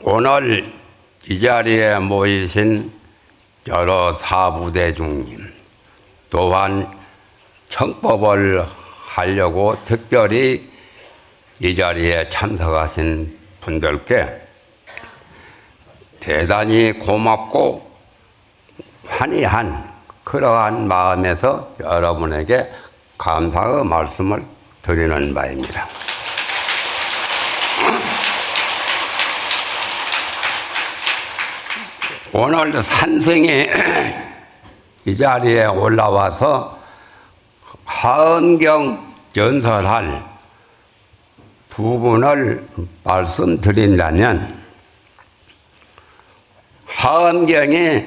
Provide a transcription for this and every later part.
오늘 이 자리에 모이신 여러 사부대중님, 또한 청법을 하려고 특별히 이 자리에 참석하신 분들께 대단히 고맙고 환희한 그러한 마음에서 여러분에게 감사의 말씀을 드리는 바입니다. 오늘 산승이 이 자리에 올라와서 하엄경 연설할 부분을 말씀드린다면, 하엄경이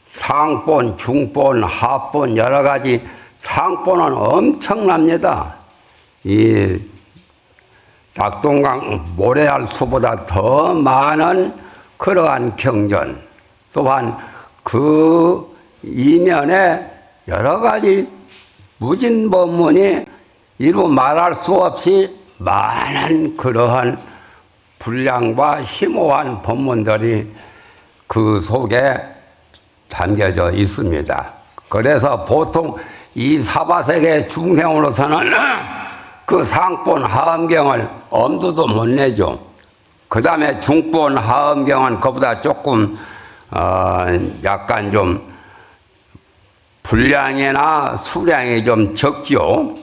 상본, 중본, 하본 여러 가지 상본은 엄청납니다. 이 낙동강 모래알수보다 더 많은 그러한 경전, 또한 그 이면에 여러 가지 무진법문이 이루 말할 수 없이 많은 그러한 분량과 심오한 법문들이 그 속에 담겨져 있습니다. 그래서 보통 이 사바세계 중생으로서는 그 상본 하엄경을 엄두도 못 내죠. 그 다음에 중본 하엄경은 그보다 조금 약간 좀 분량이나 수량이 좀 적죠.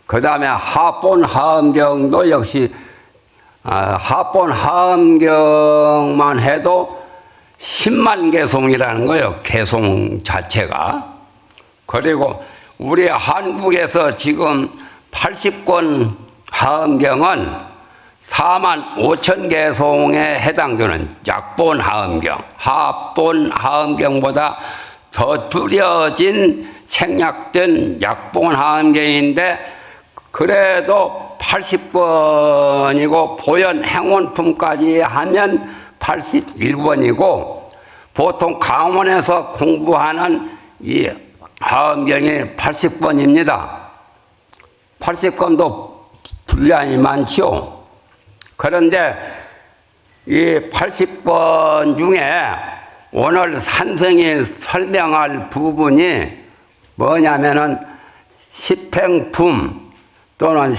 그 다음에 하본 하엄경도 역시 하본 하엄경만 해도 10만 개송이라는 거예요. 개송 자체가. 그리고 우리 한국에서 지금 80권 하엄경은 4만 5천 개송에 해당되는 약본 하엄경, 하본 하엄경보다 더 줄여진 생략된 약본 하엄경인데, 그래도 80권이고 보현 행원품까지 하면 81권이고, 보통 강원에서 공부하는 이 하엄경이 80권입니다. 80권도 분량이 많죠. 그런데 이 80권 중에 오늘 산승이 설명할 부분이 뭐냐면은 십행품 또는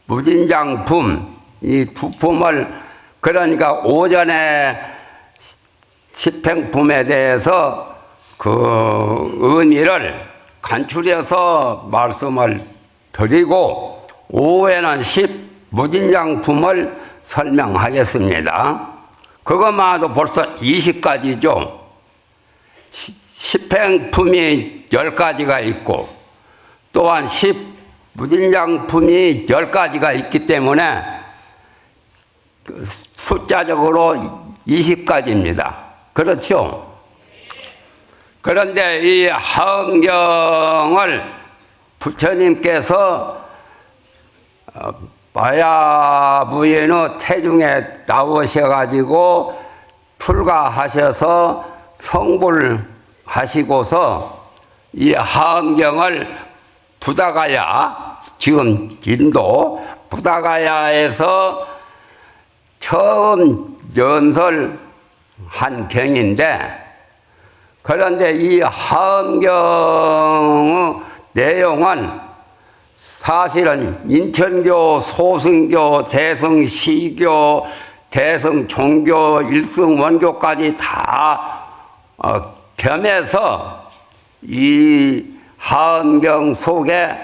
십무진장품, 이 두 품을, 그러니까 오전에 십행품에 대해서 그 의미를 간추려서 말씀을 드리고, 오후에는 십무진장품을 설명하겠습니다. 그것만도 벌써 20가지죠. 십행품이 10가지가 있고, 또한 십무진장품이 10가지가 있기 때문에 숫자적으로 20가지입니다. 그렇죠? 그런데 이 하엄경을 부처님께서 마야부인의 태중에 나오셔가지고 출가하셔서 성불하시고서 이 하엄경을 부다가야, 지금 인도 부다가야에서 처음 연설한 경인데, 그런데 이 하엄경의 내용은 사실은 인천교, 소승교, 대승시교, 대승종교, 일승원교까지 다 겸해서 이 하엄경 속에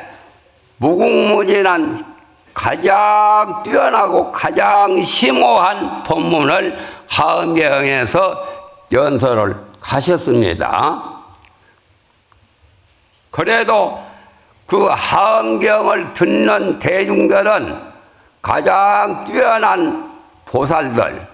무궁무진한 가장 뛰어나고 가장 심오한 법문을 하엄경에서 연설을 하셨습니다. 그래도 그 하엄경을 듣는 대중들은 가장 뛰어난 보살들,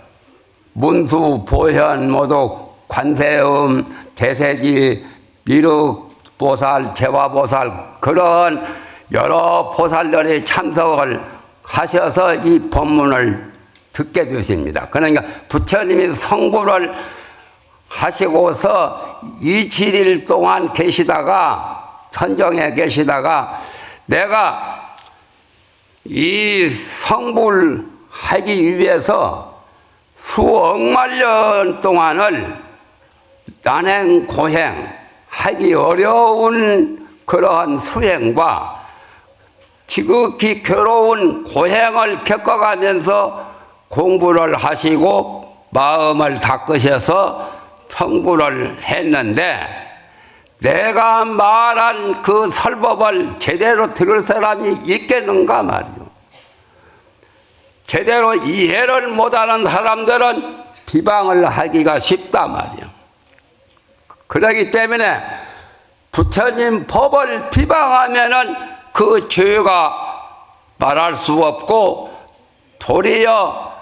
문수, 보현, 모두 관세음, 대세지, 미륵보살, 제화보살, 그런 여러 보살들이 참석을 하셔서 이 법문을 듣게 되십니다. 그러니까 부처님이 성불을 하시고서 27일 동안 계시다가, 선정에 계시다가, 내가 이 성불하기 위해서 수억만 년 동안을 난행 고행 하기 어려운 그러한 수행과 지극히 괴로운 고행을 겪어가면서 공부를 하시고 마음을 닦으셔서 성불을 했는데, 내가 말한 그 설법을 제대로 들을 사람이 있겠는가 말이요. 제대로 이해를 못하는 사람들은 비방을 하기가 쉽다 말이요. 그렇기 때문에 부처님 법을 비방하면은 그 죄가 말할 수 없고, 도리어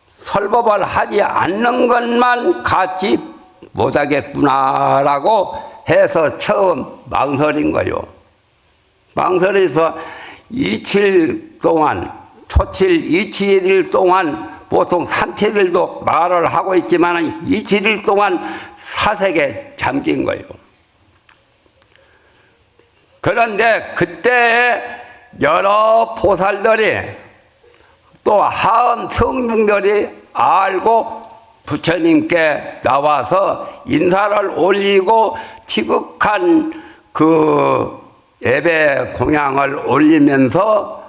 설법을 하지 않는 것만 같이 못하겠구나라고 해서 처음 망설인 거요. 망설여서 이칠 동안, 초칠 27일 동안, 보통 37일도 말을 하고 있지만 27일 동안 사색에 잠긴 거예요. 그런데 그때 여러 보살들이 또 하음 성중들이 알고 부처님께 나와서 인사를 올리고 지극한 그 예배 공양을 올리면서,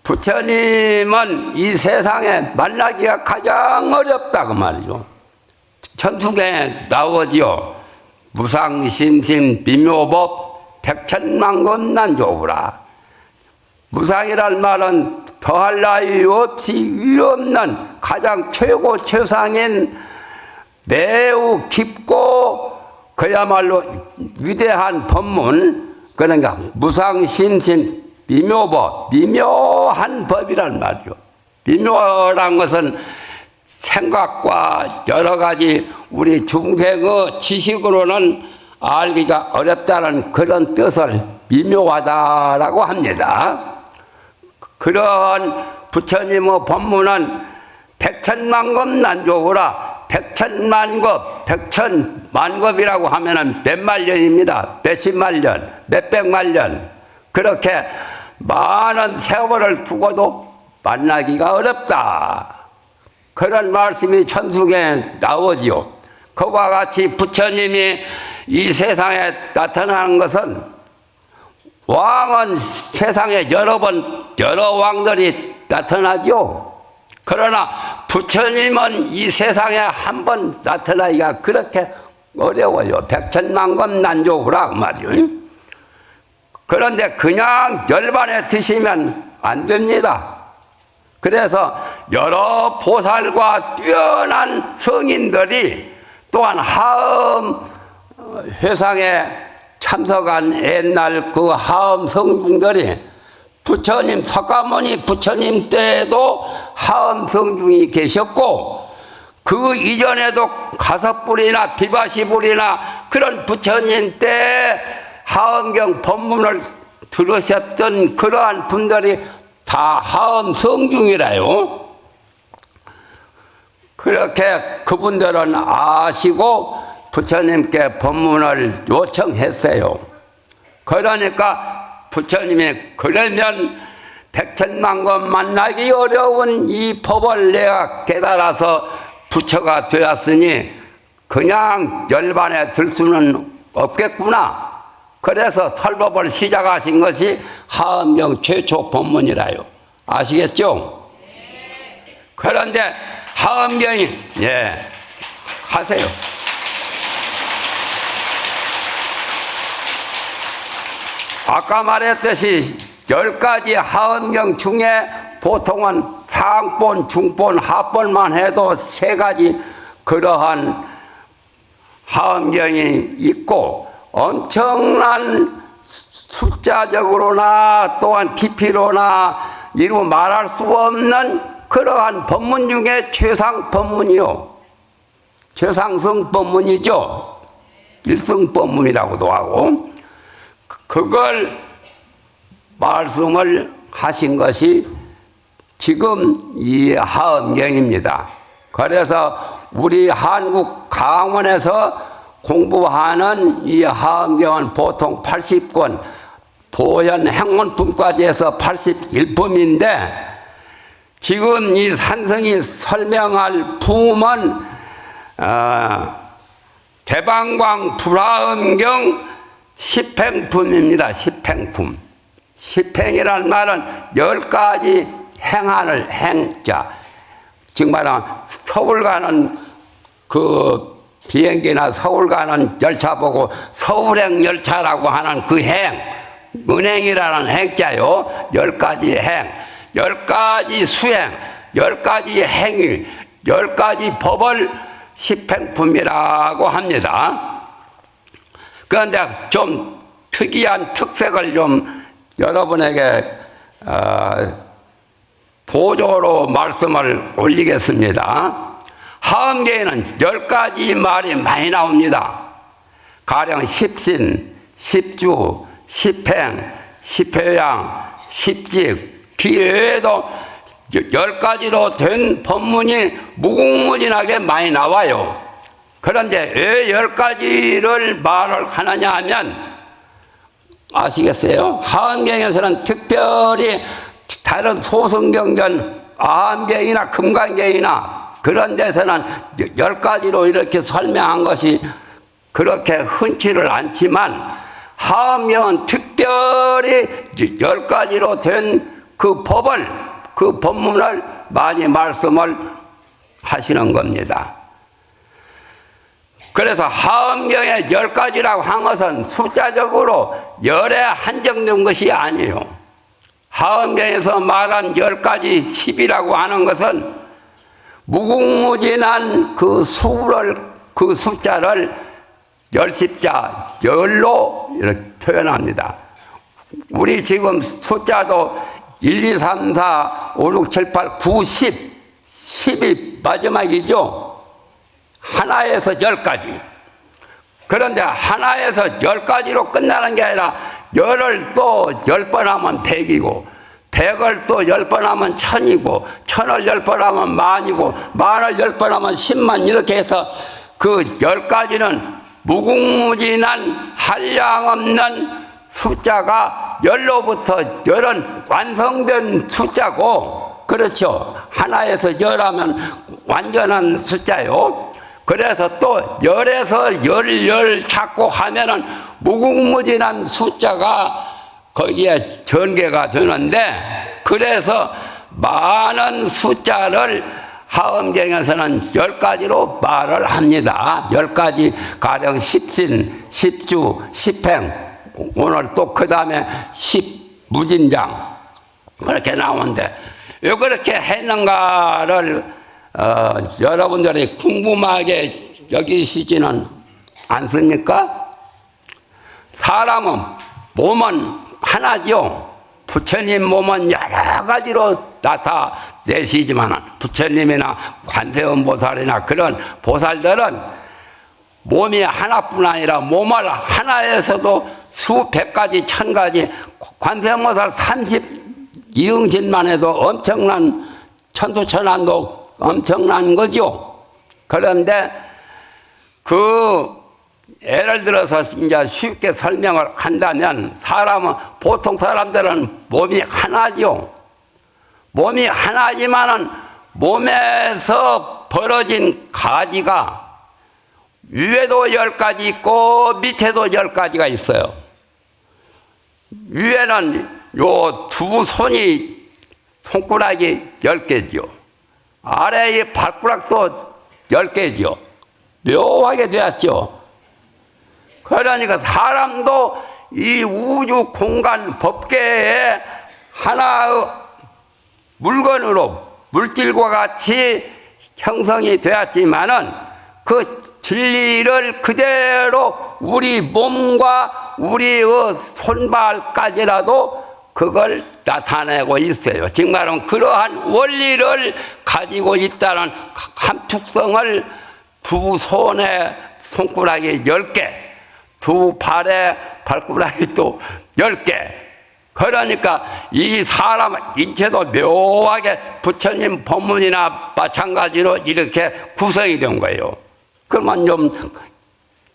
부처님은 이 세상에 만나기가 가장 어렵다 그 말이죠. 천수경에 나오지요. 무상신심 비묘법 백천만건 난조구라. 무상이란 말은 더할 나위 없이 위없는 가장 최고 최상인 매우 깊고 그야말로 위대한 법문, 그러니까 무상신심 미묘법, 미묘한 법이란 말이죠. 미묘란 것은 생각과 여러 가지 우리 중생의 지식으로는 알기가 어렵다는 그런 뜻을 미묘하다라고 합니다. 그런 부처님의 법문은 백천만급 난조구라. 백천만급, 백천만급이라고 하면은 몇만 년입니다. 몇십만 년, 몇백만 년. 그렇게 많은 세월을 두고도 만나기가 어렵다. 그런 말씀이 천수경에 나오지요. 그와 같이 부처님이 이 세상에 나타나는 것은, 왕은 세상에 여러 왕들이 나타나죠. 그러나 부처님은 이 세상에 한 번 나타나기가 그렇게 어려워요. 백천만급 난조구라 그 말이요. 그런데 그냥 열반에 드시면 안 됩니다. 그래서 여러 보살과 뛰어난 성인들이, 또한 하음 회상에 참석한 옛날 그 하음 성중들이, 부처님 석가모니 부처님 때에도 하음 성중이 계셨고, 그 이전에도 가섭불이나 비바시불이나 그런 부처님 때 하음경 법문을 들으셨던 그러한 분들이 다 하음 성중이라요. 그렇게 그분들은 아시고 부처님께 법문을 요청했어요. 그러니까 부처님이, 그러면 백천만급 만나기 어려운 이 법을 내가 깨달아서 부처가 되었으니 그냥 열반에 들 수는 없겠구나. 그래서 설법을 시작하신 것이 하음경 최초 법문이라요. 아시겠죠? 그런데 하음경이, 하세요. 아까 말했듯이 10가지 하음경 중에 보통은 상본, 중본, 하본만 해도 3가지 그러한 하음경이 있고, 엄청난 숫자적으로나 또한 깊이로나 이루 말할 수 없는 그러한 법문 중에 최상 법문이요. 최상승 법문이죠. 일승 법문이라고도 하고, 그걸 말씀을 하신 것이 지금 이 하음경입니다. 그래서 우리 한국 강원에서 공부하는 이 하음경은 보통 80권, 보현 행문품까지 해서 81품인데, 지금 이 산성이 설명할 품은 대방광 불화엄경 십행품입니다. 십행품. 십행이란 말은 10가지 행하는 행자. 지금 말하면 서울 가는 그 비행기나 서울 가는 열차 보고 서울행 열차라고 하는 그 행, 은행이라는 행자요. 10가지 행, 10가지 수행, 10가지 행위, 10가지 법을 십행품이라고 합니다. 그런데 좀 특이한 특색을 좀 여러분에게 보조로 말씀을 올리겠습니다. 하엄경에는 10가지 말이 많이 나옵니다. 가령 십신, 십주, 십행, 십회양, 십직, 기외에도 10가지로 된 법문이 무궁무진하게 많이 나와요. 그런데 왜 10가지를 말을 하느냐 하면 아시겠어요? 하엄경에서는 특별히 다른 소승경전, 아함경이나 금강경이나 그런 데서는 10가지로 이렇게 설명한 것이 그렇게 흔치를 않지만 하엄경은 특별히 10가지로 된 그 법을, 그 법문을 많이 말씀을 하시는 겁니다. 그래서 하엄경의 10가지라고 한 것은 숫자적으로 열에 한정된 것이 아니에요. 하엄경에서 말한 10가지 10이라고 하는 것은 무궁무진한 그 수를, 그 숫자를 열십자, 열로 이렇게 표현합니다. 우리 지금 숫자도 1, 2, 3, 4, 5, 6, 7, 8, 9, 10, 10이 마지막이죠. 하나에서 10가지. 그런데 하나에서 10가지로 끝나는 게 아니라 열을 또 10번 하면 100이고 100을 또 10번 하면 1000이고 1000을 10번 하면 만이고 만을 10번 하면 10만 이렇게 해서 그 10가지는 무궁무진한 한량없는 숫자가 열로부터 열은 완성된 숫자고 그렇죠. 하나에서 열하면 완전한 숫자요. 그래서 또 열에서 열 찾고 하면은 무궁무진한 숫자가 거기에 전개가 되는데 그래서 많은 숫자를 하엄경에서는 10가지로 말을 합니다. 10가지 가령 십신, 십주, 십행 오늘 또 그 다음에 십무진장 그렇게 나오는데 왜 그렇게 했는가를 여러분들이 궁금하게 여기시지는 않습니까? 사람은 몸은 하나죠. 부처님 몸은 여러 가지로 나타내시지만 부처님이나 관세음보살이나 그런 보살들은 몸이 하나뿐 아니라 몸을 하나에서도 수백 가지, 천 가지 관세음보살 32응신만 해도 엄청난 천수천안도 엄청난 거죠. 그런데 그 예를 들어서 이제 쉽게 설명을 한다면 사람은 보통 사람들은 몸이 하나죠. 몸이 하나지만은 몸에서 벌어진 가지가 위에도 10가지 있고 밑에도 10가지가 있어요. 위에는 요 두 손이 손가락이 10개죠. 아래의 발가락도 10개죠. 묘하게 되었죠. 그러니까 사람도 이 우주 공간 법계에 하나의 물건으로 물질과 같이 형성이 되었지만은 그 진리를 그대로 우리 몸과 우리의 손발까지라도 그걸 나타내고 있어요. 즉 말하면 그러한 원리를 가지고 있다는 함축성을 두 손에 손가락이 10개, 두 발에 발가락이 또 10개. 그러니까 이 사람 인체도 묘하게 부처님 법문이나 마찬가지로 이렇게 구성이 된 거예요. 그러면 좀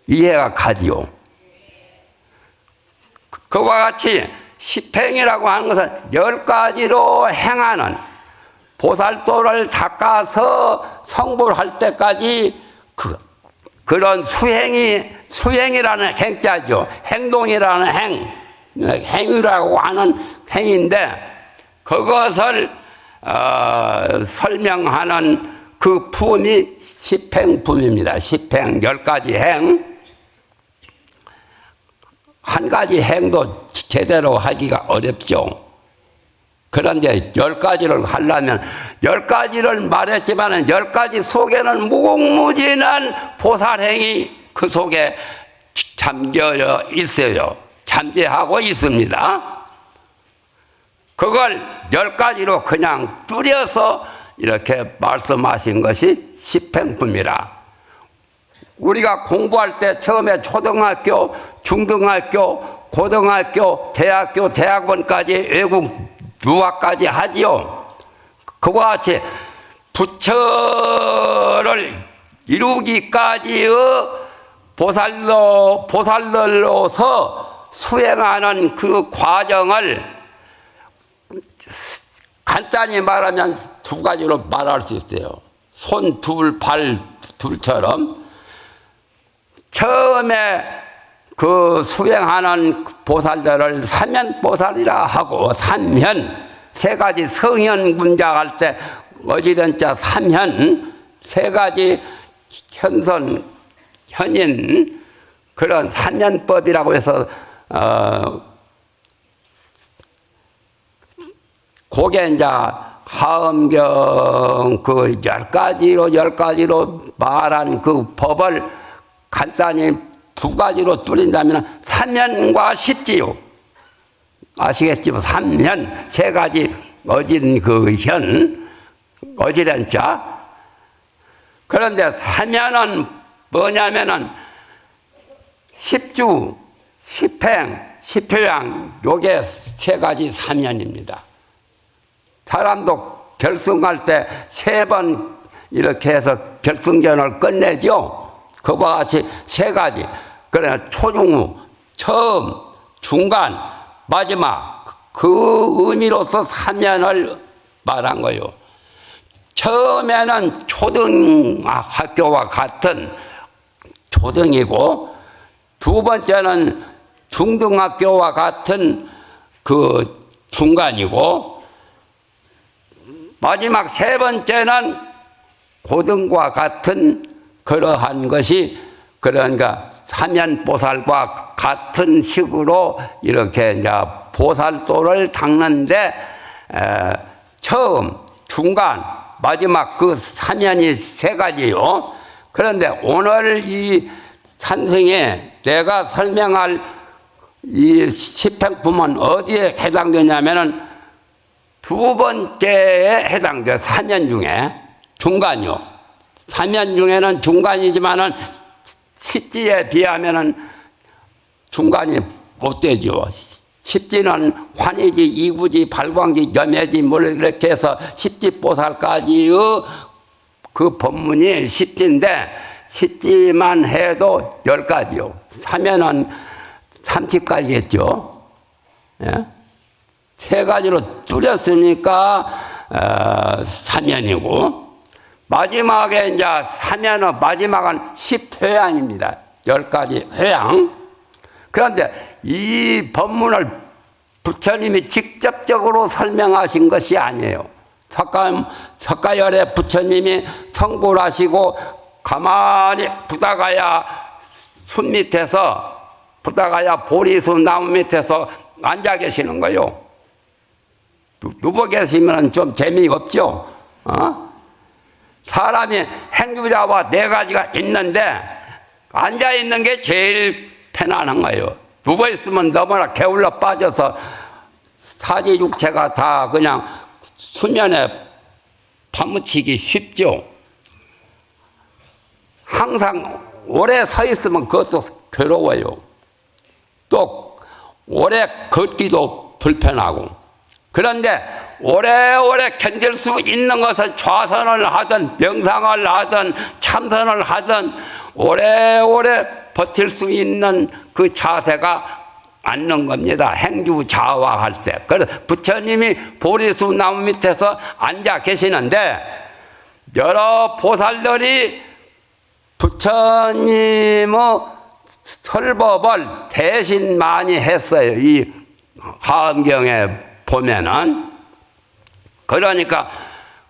이해가 가지요. 그와 같이 십행이라고 하는 것은 10가지로 행하는 보살도를 닦아서 성불할 때까지 그런 수행이라는 행자죠. 행동이라는 행위라고 하는 행인데 그것을 설명하는 그 품이 십행품입니다. 십행, 10가지 행. 한 가지 행도 제대로 하기가 어렵죠. 그런데 10가지를 하려면 10가지를 말했지만 10가지 속에는 무궁무진한 보살행이 그 속에 잠겨 있어요. 잠재하고 있습니다. 그걸 10가지로 그냥 줄여서 이렇게 말씀하신 것이 십행품이라. 우리가 공부할 때 처음에 초등학교, 중등학교, 고등학교, 대학교, 대학원까지 외국 유학까지 하지요. 그와 같이 부처를 이루기까지의 보살로서 수행하는 그 과정을 간단히 말하면 2가지로 말할 수 있어요. 손 둘, 발 둘처럼 처음에 그 수행하는 보살들을 삼현보살이라 하고, 삼현, 3가지 성현 군자할 때 어지든 자 삼현, 3가지 현선, 현인, 그런 삼현법이라고 해서 그게 이제 하엄경 그 10가지로 말한 그 법을 간단히 2가지로 줄인다면 삼현과 십지요. 아시겠지만 삼현, 3가지 어진 그 현, 어지된 자. 그런데 삼현은 뭐냐면은 십주, 십행, 십효양, 요게 3가지 삼현입니다. 사람도 결승할 때 3번 이렇게 해서 결승전을 끝내죠. 그와 같이 3가지. 그러나 초중후, 처음, 중간, 마지막 그 의미로서 삼현을 말한 거예요. 처음에는 초등학교와 같은 초등이고, 2번째는 중등학교와 같은 그 중간이고, 마지막 3번째는 고등과 같은 그러한 것이, 그러니까 삼현보살과 같은 식으로 이렇게 이제 보살도를 닦는데 처음, 중간, 마지막 그 삼현이 3가지요. 그런데 오늘 이 산승에 내가 설명할 이 십행품은 어디에 해당되냐면은 2번째에 해당돼요. 삼현 중에 중간이요. 삼현 중에는 중간이지만은 십지에 비하면은 중간이 못 되죠. 십지는 환희지, 이구지, 발광지, 염해지, 이렇게 해서 십지보살까지의 그 법문이 십지인데, 십지만 해도 10가지요. 삼현은 30가지겠죠. 예? 3가지로 줄였으니까 삼현이고, 마지막에 이제 삼현은 마지막은 십효양입니다. 10가지 효양. 그런데 이 법문을 부처님이 직접적으로 설명하신 것이 아니에요. 석가열에 부처님이 성불하시고 가만히 부다가야 숲 밑에서, 부다가야 보리수 나무 밑에서 앉아 계시는 거예요. 누워 계시면 좀 재미없죠. 사람이 행주자와 4가지가 있는데 앉아 있는 게 제일 편안한 거예요. 누워 있으면 너무나 게을러 빠져서 사지육체가 다 그냥 수면에 파묻히기 쉽죠. 항상 오래 서 있으면 그것도 괴로워요. 또 오래 걷기도 불편하고. 그런데 오래오래 견딜 수 있는 것은 좌선을 하든 명상을 하든 참선을 하든 오래오래 버틸 수 있는 그 자세가 앉는 겁니다. 행주자화할 때. 그래서 부처님이 보리수 나무 밑에서 앉아 계시는데 여러 보살들이 부처님의 설법을 대신 많이 했어요. 이 하엄경에 보면은. 그러니까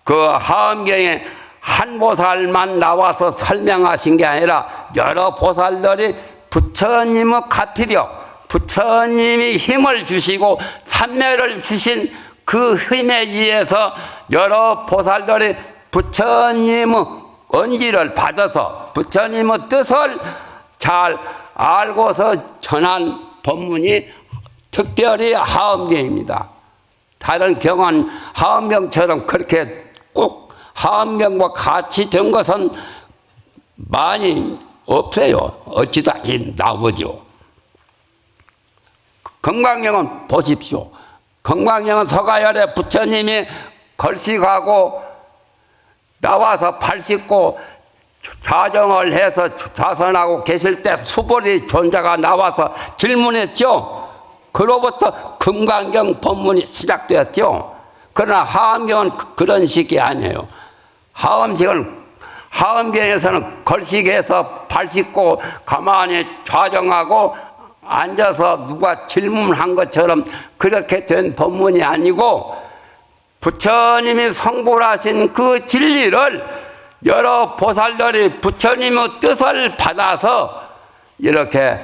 그 하엄경에 한 보살만 나와서 설명하신 게 아니라 여러 보살들이 부처님의 가피력, 부처님이 힘을 주시고 삼매를 주신 그 힘에 의해서 여러 보살들이 부처님의 언지를 받아서 부처님의 뜻을 잘 알고서 전한 법문이 특별히 하엄경입니다. 다른 경은 하엄경처럼 그렇게 꼭 하엄경과 같이 된 것은 많이 없어요. 어찌다 나오죠. 금강경은 보십시오. 금강경은 서가열에 부처님이 걸식하고 나와서 발 씻고 좌정을 해서 좌선하고 계실 때 수보리 존자가 나와서 질문했죠. 그로부터 금강경 법문이 시작되었죠. 그러나 하엄경은 그런 식이 아니에요. 하엄경에서는 걸식해서 발 씻고 가만히 좌정하고 앉아서 누가 질문한 것처럼 그렇게 된 법문이 아니고 부처님이 성불하신 그 진리를 여러 보살들이 부처님의 뜻을 받아서 이렇게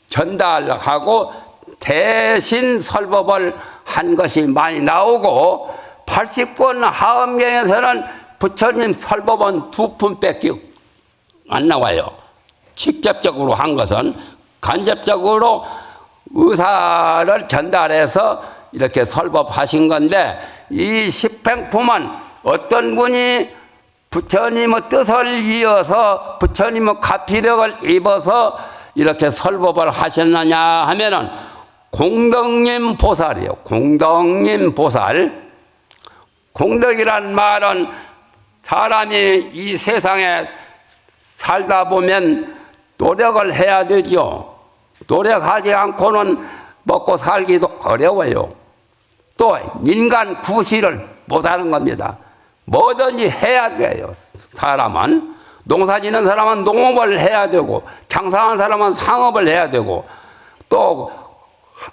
전달하고 대신 설법을 한 것이 많이 나오고 80권 하엄경에서는 부처님 설법은 2푼밖에 안 나와요. 직접적으로 한 것은 간접적으로 의사를 전달해서 이렇게 설법하신 건데 이 십행품은 어떤 분이 부처님의 뜻을 이어서 부처님의 가피력을 입어서 이렇게 설법을 하셨느냐 하면은 공덕님 보살이요. 공덕님 보살. 공덕이란 말은 사람이 이 세상에 살다 보면 노력을 해야 되죠. 노력하지 않고는 먹고 살기도 어려워요. 또 인간 구실을 못하는 겁니다. 뭐든지 해야 돼요. 사람은 농사 짓는 사람은 농업을 해야 되고 장사하는 사람은 상업을 해야 되고 또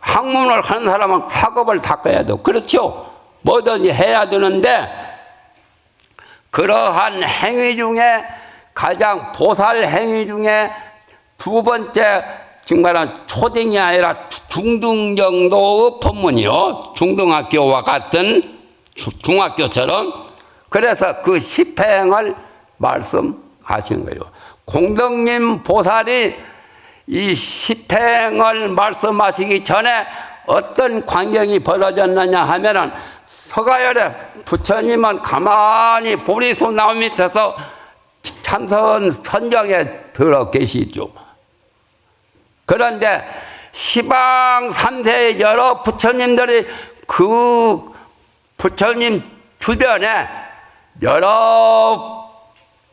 학문을 하는 사람은 학업을 닦아야 되고 그렇죠. 뭐든지 해야 되는데 그러한 행위 중에 가장 보살 행위 중에 두 번째 정말은 초등이 아니라 중등 정도의 법문이요. 중등학교와 같은 중학교처럼 그래서 그 십행을 말씀하신 거예요. 공덕님 보살이 이 십행을 말씀하시기 전에 어떤 광경이 벌어졌느냐 하면은 서가열에 부처님은 가만히 보리수 나무 밑에서 참선 선정에 들어 계시죠. 그런데 시방 3세의 여러 부처님들이 그 부처님 주변에 여러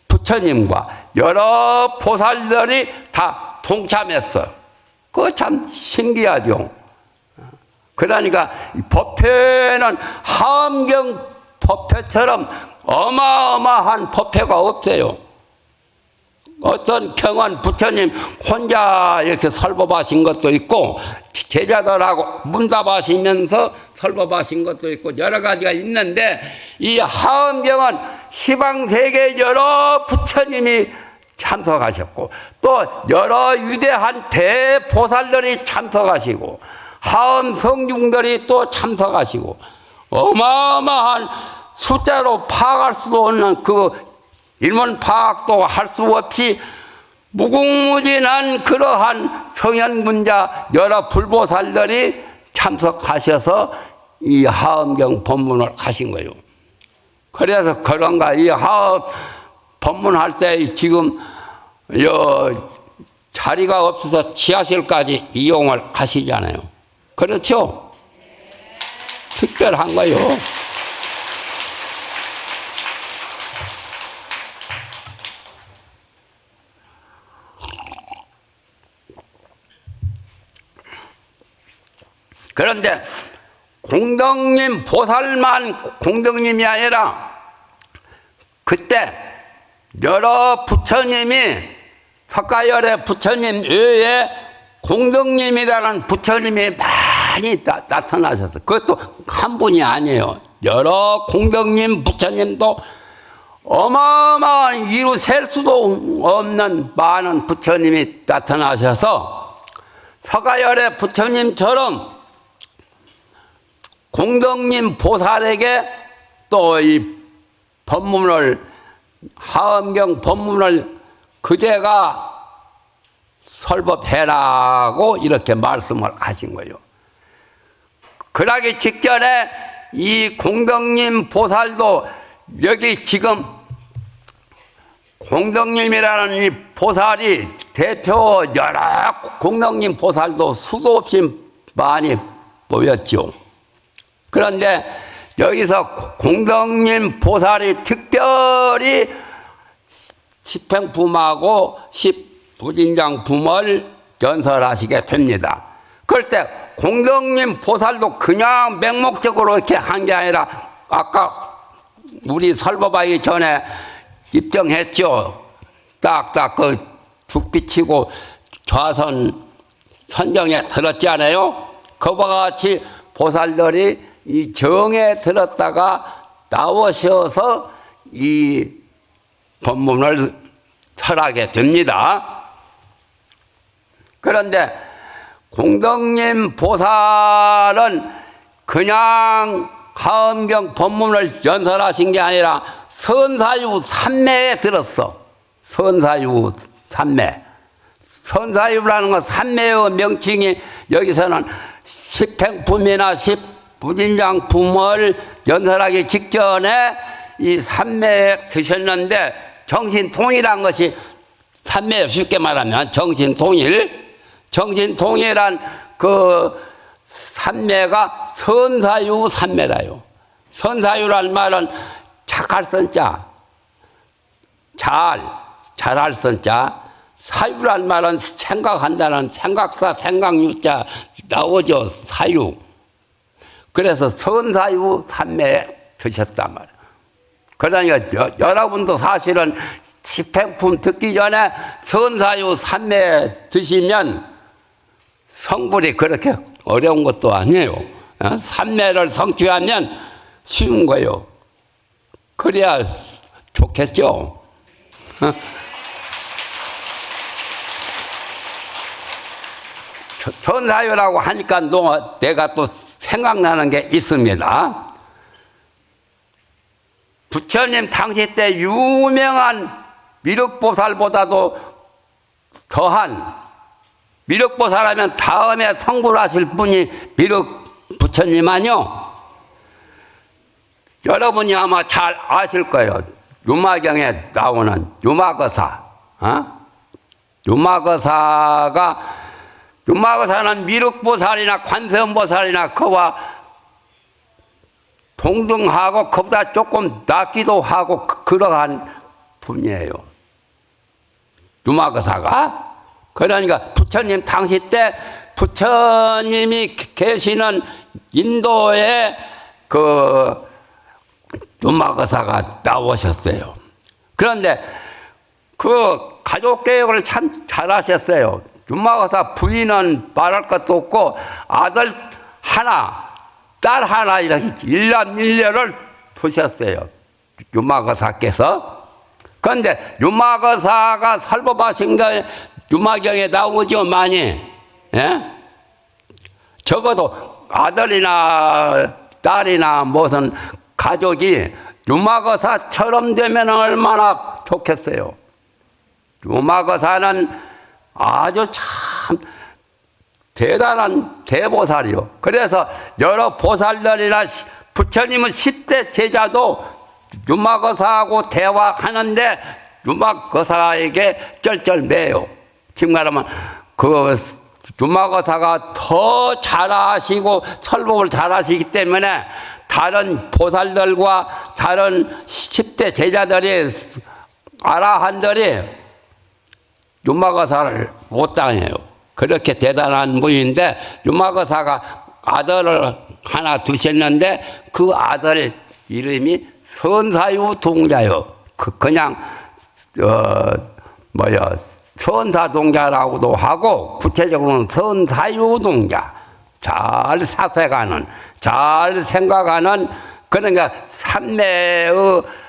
부처님과 여러 보살들이 다 동참했어요. 그거 참 신기하죠. 그러니까 법회는 하엄경 법회처럼 어마어마한 법회가 없어요. 어떤 경은 부처님 혼자 이렇게 설법하신 것도 있고 제자들하고 문답하시면서 설법하신 것도 있고 여러 가지가 있는데 이 하엄경은 시방세계 여러 부처님이 참석하셨고 또 여러 위대한 대보살들이 참석하시고 하엄 성중들이 또 참석하시고 어마어마한 숫자로 파악할 수도 없는 그 일문 파악도 할 수 없이 무궁무진한 그러한 성현군자 여러 불보살들이 참석하셔서 이 하엄경 법문을 하신 거예요. 그래서 그런가 이 하엄 법문할 때 지금 자리가 없어서 지하실까지 이용을 하시잖아요. 그렇죠? 특별한 거요. 그런데 공덕님 보살만 공덕님이 아니라 그때 여러 부처님이 석가열의 부처님 외에 공덕님이라는 부처님이 많이 나타나셔서 그것도 한 분이 아니에요. 여러 공덕님 부처님도 어마어마한 이루 셀 수도 없는 많은 부처님이 나타나셔서 석가열의 부처님처럼 공덕님 보살에게 또 이 법문을 하엄경 법문을 그대가 설법해라고 이렇게 말씀을 하신 거예요. 그러기 직전에 이 공덕님 보살도 여기 지금 공덕님이라는 이 보살이 대표 여러 공덕님 보살도 수도 없이 많이 모였죠. 그런데 여기서 공덕님 보살이 특별히 십행품하고 십부진장품을 연설하시게 됩니다. 그럴 때 공덕님 보살도 그냥 맹목적으로 이렇게 한 게 아니라 아까 우리 설법하기 전에 입정했죠. 딱딱 그 죽비치고 좌선 선정에 들었잖아요. 그와 같이 보살들이 이 정에 들었다가 나오셔서 이 법문을 설하게 됩니다. 그런데 공덕님 보살은 그냥 하엄경 법문을 연설하신 게 아니라 선사유 삼매에 들었어. 선사유 삼매. 선사유라는 건 삼매의 명칭이 여기서는 십행품이나 십부진장품을 연설하기 직전에 이 삼매에 드셨는데 정신통일한 것이 삼매에 쉽게 말하면 정신통일. 정신통일한 그 삼매가 선사유 삼매라요. 선사유란 말은 착할 선자, 잘할 선자, 사유란 말은 생각한다는 생각사, 생각유자 나오죠. 사유. 그래서 선사유 삼매에 드셨단 말이에요. 그러니까 여러분도 사실은 십행품 듣기 전에 선사유 삼매에 드시면 성불이 그렇게 어려운 것도 아니에요. 삼매를 성취하면 쉬운 거예요. 그래야 좋겠죠. 선사유라고 하니까 내가 또 생각나는 게 있습니다. 부처님 당시 때 유명한 미륵보살보다도 더한, 미륵보살하면 다음에 성불하실 분이 미륵 부처님 아니요? 여러분이 아마 잘 아실 거예요. 유마경에 나오는 유마거사. 유마거사는 미륵보살이나 관세음보살이나 그와 동등하고 그보다 조금 낫기도 하고 그러한 분이에요. 유마거사가. 그러니까 부처님 당시 때 부처님이 계시는 인도에 그 유마거사가 나오셨어요. 그런데 그 가족 계획을 참 잘하셨어요. 유마거사 부인은 말할 것도 없고 아들 하나, 딸 하나 이렇게 일남일녀를 두셨어요. 유마거사께서. 그런데 유마거사가 설법하신 거 유마경에 나오죠, 많이. 예? 적어도 아들이나 딸이나 무슨 가족이 유마거사처럼 되면 얼마나 좋겠어요. 유마거사는 아주 참 대단한 대보살이요. 그래서 여러 보살들이나 부처님은 10대 제자도 유마거사하고 대화하는데 유마거사에게 쩔쩔매요. 지금 말하면 그 유마거사가 더 잘하시고 설법을 잘하시기 때문에 다른 보살들과 다른 10대 제자들이 아라한들이 유마거사를 못 당해요. 그렇게 대단한 분인데 유마거사가 아들을 하나 두셨는데 그 아들 이름이 선사유 동자요. 그냥 선사동자라고도 하고 구체적으로는 선사유동자. 잘 사색하는, 잘 생각하는, 그러니까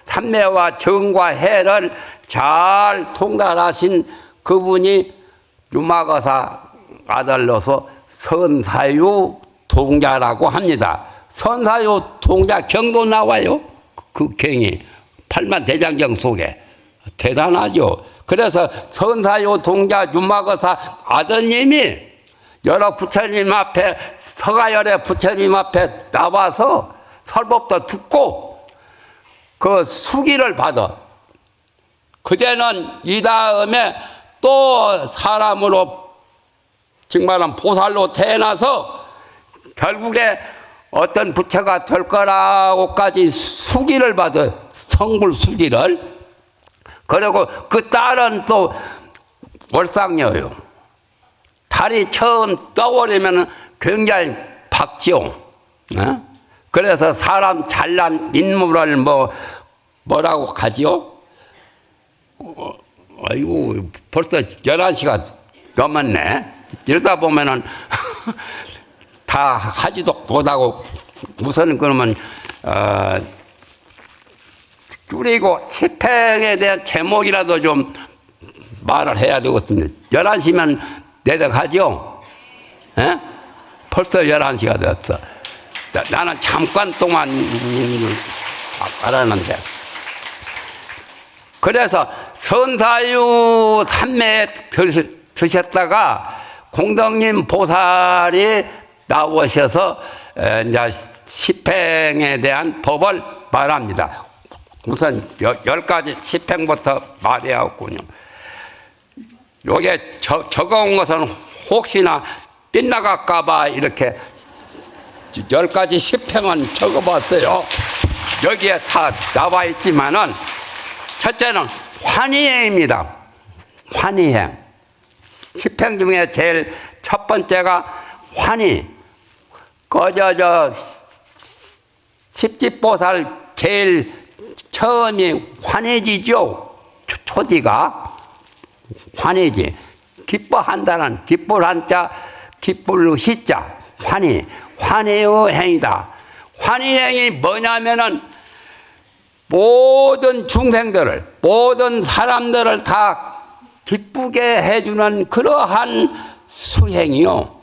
삼매와 정과 해를 잘 통달하신 그분이 유마거사 아들로서 선사유 동자라고 합니다. 선사유 동자 경도 나와요. 그 경이 팔만대장경 속에 대단하죠. 그래서 선사유 동자 유마거사 아드님이 여러 부처님 앞에 서가열의 부처님 앞에 나와서 설법도 듣고 그 수기를 받아. 그때는 이 다음에 또 사람으로 정말은 보살로 태어나서 결국에 어떤 부처가 될 거라고까지 수기를 받아. 성불 수기를. 그리고 그 딸은 또 월상녀요. 달이 처음 떠오르면 굉장히 밝죠. 그래서 사람 잘난 인물을 뭐라고 하지요? 아이고, 벌써 11시가 넘었네. 이러다 보면은 다 하지도 못하고 우선 그러면, 줄이고 집행에 대한 제목이라도 좀 말을 해야 되겠습니다. 11시면 내려가죠? 에? 벌써 11시가 됐어. 나는 잠깐 동안 알았는데. 그래서 선사유 삼매에 드셨다가 공덕님 보살이 나오셔서 이제 집행에 대한 법을 말합니다. 우선 10가지 집행부터 말해야겠군요. 요게 적어온 것은 혹시나 빗나갈까봐 이렇게 10가지 집행은 적어봤어요. 여기에 다 나와 있지만은 첫째는 환희행입니다. 환희행. 집행 중에 제일 첫 번째가 환희. 십지보살 제일 처음이 환희지죠. 초지가. 환희지. 기뻐한다는 기쁠 한자, 기쁠 희자. 환희. 환희의 행이다. 환희행이 뭐냐면은 모든 중생들을, 모든 사람들을 다 기쁘게 해주는 그러한 수행이요.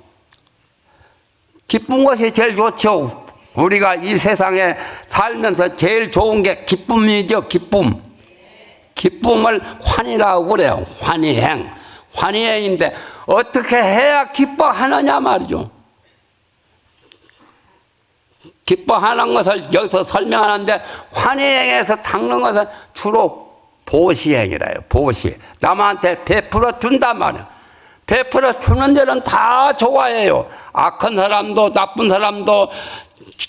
기쁜 것이 제일 좋죠. 우리가 이 세상에 살면서 제일 좋은 게 기쁨이죠. 기쁨. 기쁨을 환희라고 그래요. 환희행. 환희행인데 어떻게 해야 기뻐하느냐 말이죠. 기뻐하는 것을 여기서 설명하는데 환희행에서 닦는 것은 주로 보시행이래요. 보시. 남한테 베풀어 준단 말이에요. 베풀어 주는 데는 다 좋아해요. 악한 사람도 나쁜 사람도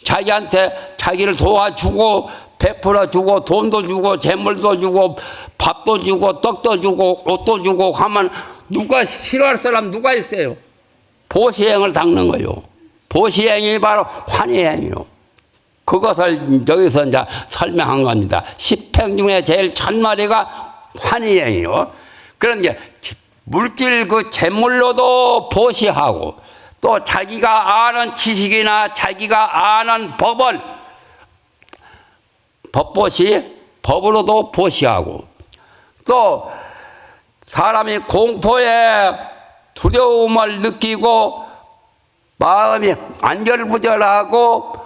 자기한테 자기를 도와주고 베풀어 주고 돈도 주고 재물도 주고 밥도 주고 떡도 주고 옷도 주고 하면 누가 싫어할 사람 누가 있어요? 보시행을 닦는 거예요. 보시행이 바로 환희행이요. 그것을 여기서 이제 설명한 겁니다. 십행 중에 제일 첫마디가 환희행이요. 그런 게 물질 그 재물로도 보시하고 또 자기가 아는 지식이나 자기가 아는 법을 법보시 법으로도 보시하고 또 사람이 공포에 두려움을 느끼고 마음이 안절부절하고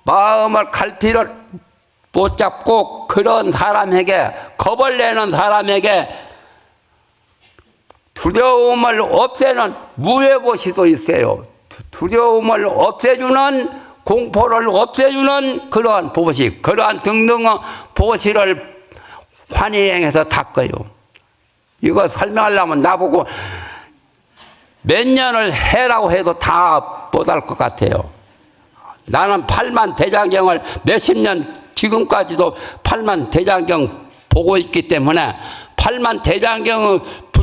마음을 갈피를 못 잡고 그런 사람에게 겁을 내는 사람에게 두려움을 없애는 무외보시도 있어요. 두려움을 없애주는 공포를 없애주는 그러한 보시, 그러한 등등의 보시를 환희행해서 닦아요. 이거 설명하려면 나보고 몇 년을 해라고 해도 다 못할 것 같아요. 나는 8만 대장경을 몇십 년 지금까지도 8만 대장경 보고 있기 때문에 8만 대장경의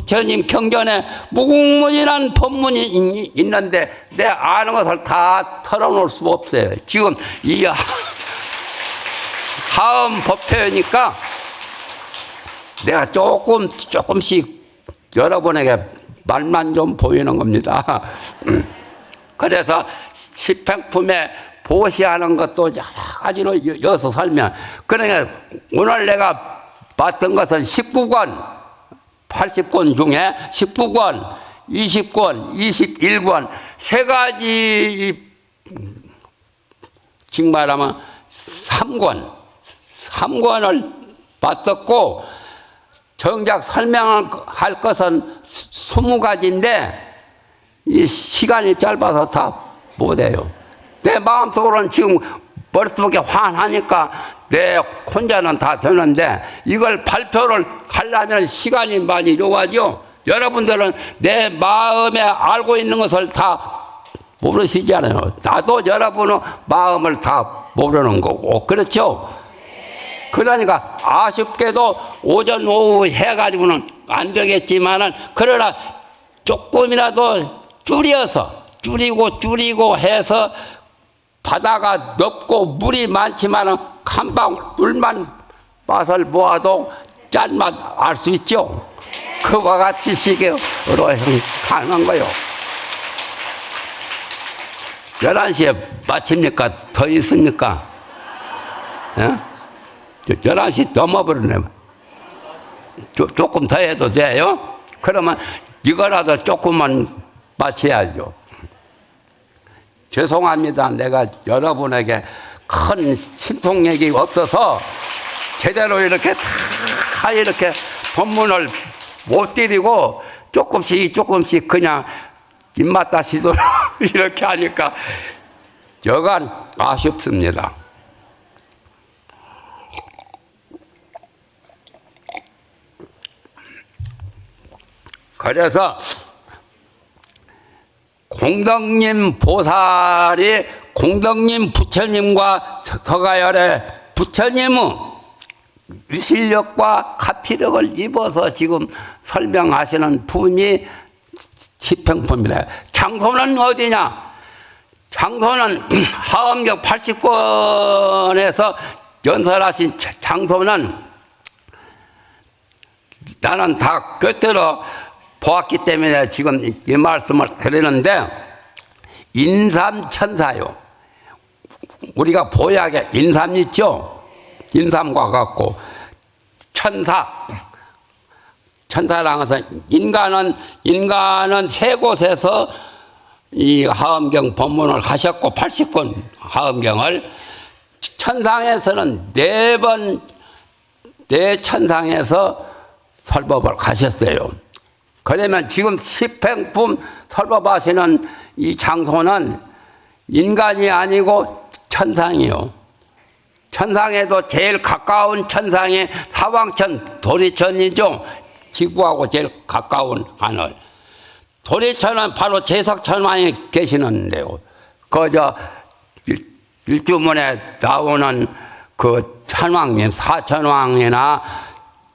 부처님 경전에 무궁무진한 법문이 있는데 내 아는 것을 다 털어놓을 수 없어요. 지금 이 하음 법회니까 내가 조금씩 여러분에게 말만 좀 보이는 겁니다. 그래서 십행품에 보시하는 것도 여러 가지로 여기서 설명. 그러니까 오늘 내가 봤던 것은 19권, 80권 중에 19권, 20권, 21권, 세 가지, 지금 말하면 3권을 봤었고, 정작 설명할 것은 20가지인데, 이 시간이 짧아서 다 못해요. 내 마음속으로는 지금 머릿속에 환하니까 내 혼자는 다 되는데 이걸 발표를 하려면 시간이 많이 요하죠. 여러분들은 내 마음에 알고 있는 것을 다 모르시잖아요. 나도 여러분의 마음을 다 모르는 거고, 그렇죠? 그러니까 아쉽게도 오전 오후 해가지고는 안 되겠지만은, 그러나 조금이라도 줄이고 해서, 바다가 넓고 물이 많지만은 한 방울 물만 맛을 보아도 짠맛 알 수 있죠. 그와 같이 식으로 가는 거요. 11시에 마칩니까? 더 있습니까? 예? 11시 넘어버리네. 조금 더 해도 돼요? 그러면 이거라도 조금만 마쳐야죠. 죄송합니다. 내가 여러분에게 큰 신통력이 없어서 제대로 이렇게 다 이렇게 법문을 못 드리고 조금씩 그냥 입맛 다시도록 이렇게 하니까 여간 아쉽습니다. 그래서 공덕님 보살이 공덕님 부처님과 서가열의 부처님은 위실력과 가피력을 입어서 지금 설명하시는 분이 십행품이다. 장소는 어디냐? 장소는 하엄경 80권에서 연설하신 장소는 나는 다 꿰뚫어 보았기 때문에 지금 이 말씀을 드리는데, 인삼천사요. 우리가 보약에 인삼 있죠? 인삼과 같고, 천사라는 것은 인간은 세 곳에서 이 하엄경 법문을 하셨고, 80권 하엄경을, 천상에서는 네 천상에서 설법을 가셨어요. 그러면 지금 십행품 설법하시는 이 장소는 인간이 아니고 천상이요. 천상에도 제일 가까운 천상이 사왕천 도리천이죠. 지구하고 제일 가까운 하늘. 도리천은 바로 제석천왕이 계시는데요. 일주문에 나오는 그 천왕님, 사천왕이나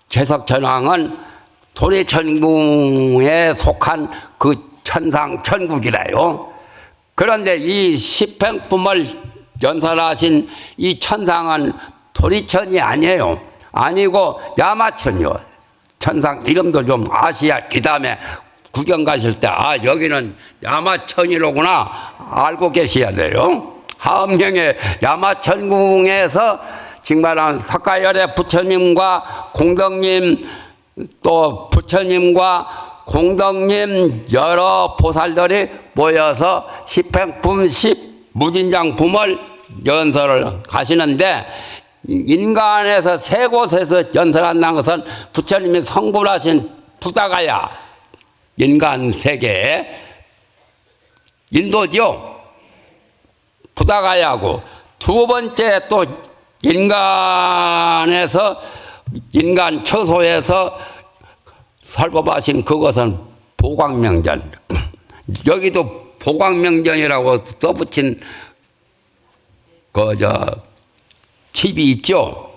제석천왕은 도리천궁에 속한 그 천국이라요. 그런데 이 십행품을 연설하신 이 천상은 도리천이 아니에요. 아니고 야마천이요. 천상 이름도 좀 아시야. 그 다음에 구경 가실 때 여기는 야마천이로구나 알고 계셔야 돼요. 하엄경의 야마천궁에서 정말한 석가열의 부처님과 공덕님, 또 부처님과 공덕님 여러 보살들이 모여서 십행품 무진장품을 연설을 하시는데, 인간에서 세 곳에서 연설한다는 것은 부처님이 성불하신 부다가야 인간 세계에 인도죠. 부다가야고, 두 번째 또 인간 처소에서 설법하신 그것은 보광명전. 여기도 보광명전이라고 써붙인 집이 있죠.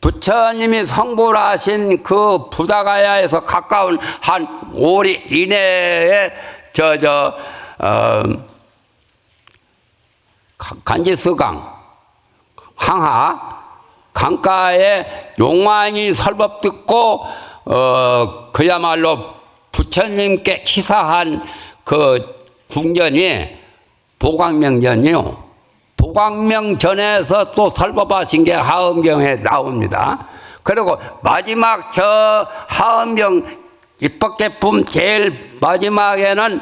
부처님이 성불 하신 그 부다가야에서 가까운 한 5리 이내에 간지스강 항하 강가에 용왕이 설법 듣고 그야말로 부처님께 기사한 그 궁전이 보광명전이요. 보광명전에서 또 설법하신 게 하엄경에 나옵니다. 그리고 마지막 저 하엄경 입법계품 제일 마지막에는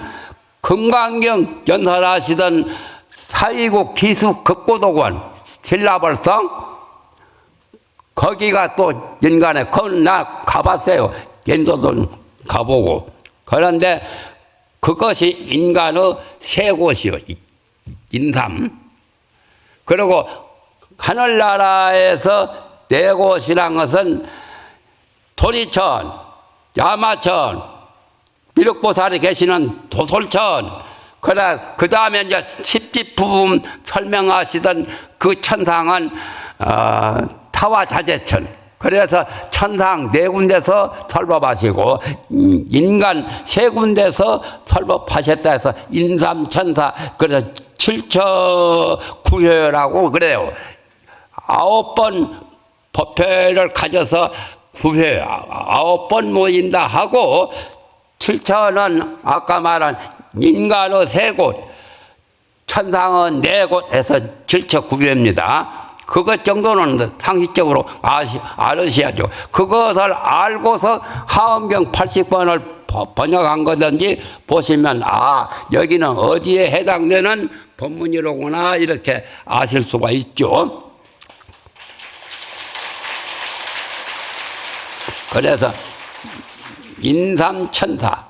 금강경 연설하시던 사위국 기수 극고도관 신라벌성 거기가 또 인간에 나 가봤어요. 인도도 가보고. 그런데 그것이 인간의 세 곳이요. 인삼. 그리고 하늘나라에서 네 곳이란 것은 토리천, 야마천, 미륵보살이 계시는 도솔천, 그 다음에 이제 십지부분 설명하시던 그 천상은 타와자재천. 그래서 천상 네 군데서 설법하시고 인간 세 군데서 설법하셨다 해서 인삼천사, 그래서 칠처구회라고 그래요. 9번 법회를 가져서 구회 9번 모인다 하고, 칠처는 아까 말한 인간의 세 곳, 천상은 네 곳에서 칠처구회입니다. 그것 정도는 상식적으로 알으셔야죠. 그것을 알고서 하엄경 80번을 번역한 거든지 보시면 여기는 어디에 해당되는 법문이로구나 이렇게 아실 수가 있죠. 그래서 인삼천사,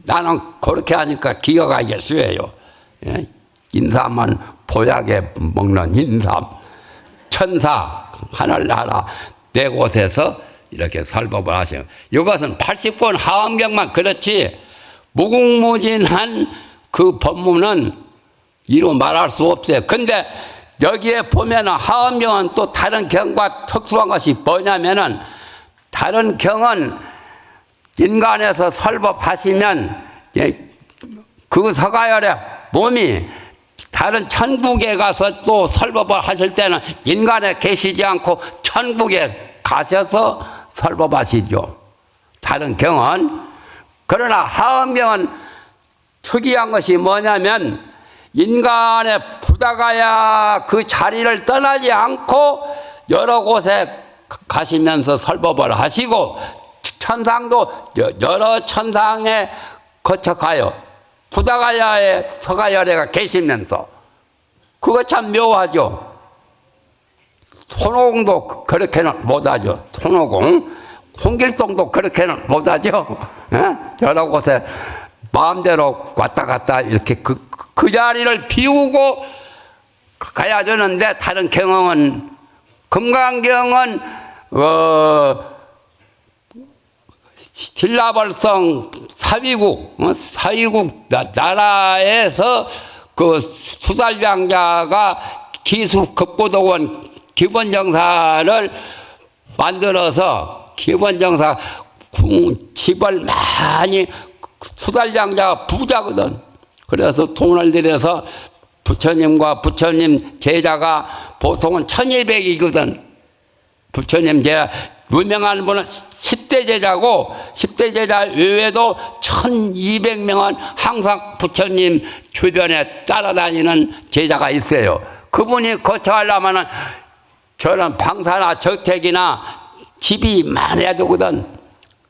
나는 그렇게 하니까 기억하기 쉬워요. 인삼은 보약에 먹는 인삼, 천사, 하늘나라 네 곳에서 이렇게 설법을 하시는, 이것은 80권 하엄경만 그렇지 무궁무진한 그 법문은 이루 말할 수 없어요. 근데 여기에 보면은 하엄경은 또 다른 경과 특수한 것이 뭐냐면은, 다른 경은 인간에서 설법하시면 그 서가열의 몸이 다른 천국에 가서 또 설법을 하실 때는 인간에 계시지 않고 천국에 가셔서 설법하시죠. 다른 경은. 그러나 하엄경은 특이한 것이 뭐냐면, 인간의 부다가야 그 자리를 떠나지 않고 여러 곳에 가시면서 설법을 하시고, 천상도 여러 천상에 거쳐가요. 부다가야에 서가열애가 계시면서. 그거 참 묘하죠. 손오공도 그렇게는 못하죠. 손오공. 홍길동도 그렇게는 못하죠. 여러 곳에 마음대로 왔다 갔다 이렇게 그 자리를 비우고 가야 되는데, 다른 경험은, 금강경은 신라벌성 사위국 나라에서 그 수달장자가 기수 급고도원 기본정사를 만들어서, 기본정사 집을 많이, 수달장자가 부자거든. 그래서 돈을 들여서 부처님과 부처님 제자가 보통은 1200이거든. 부처님 제자, 유명한 분은 10대 제자고, 10대 제자 외에도 1200명은 항상 부처님 주변에 따라다니는 제자가 있어요. 그분이 거쳐가려면은 저런 방사나 저택이나 집이 많아야 되거든.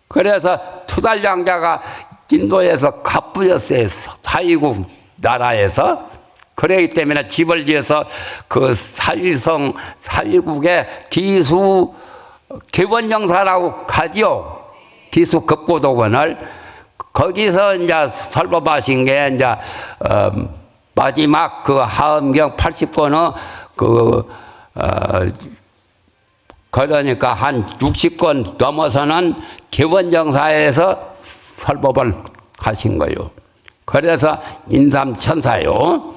그래서 투달장자가 인도에서 갑부였어요. 사위국 나라에서. 그러기 때문에 집을 지어서 그 사위성, 사위국의 기수 기본정사라고 하지요. 기수 급고도원을. 거기서 이제 설법하신 게 이제 마지막 그 하엄경 80권의 그러니까 한 60권 넘어서는 기본정사에서 설법을 하신 거예요. 그래서 인삼천사요.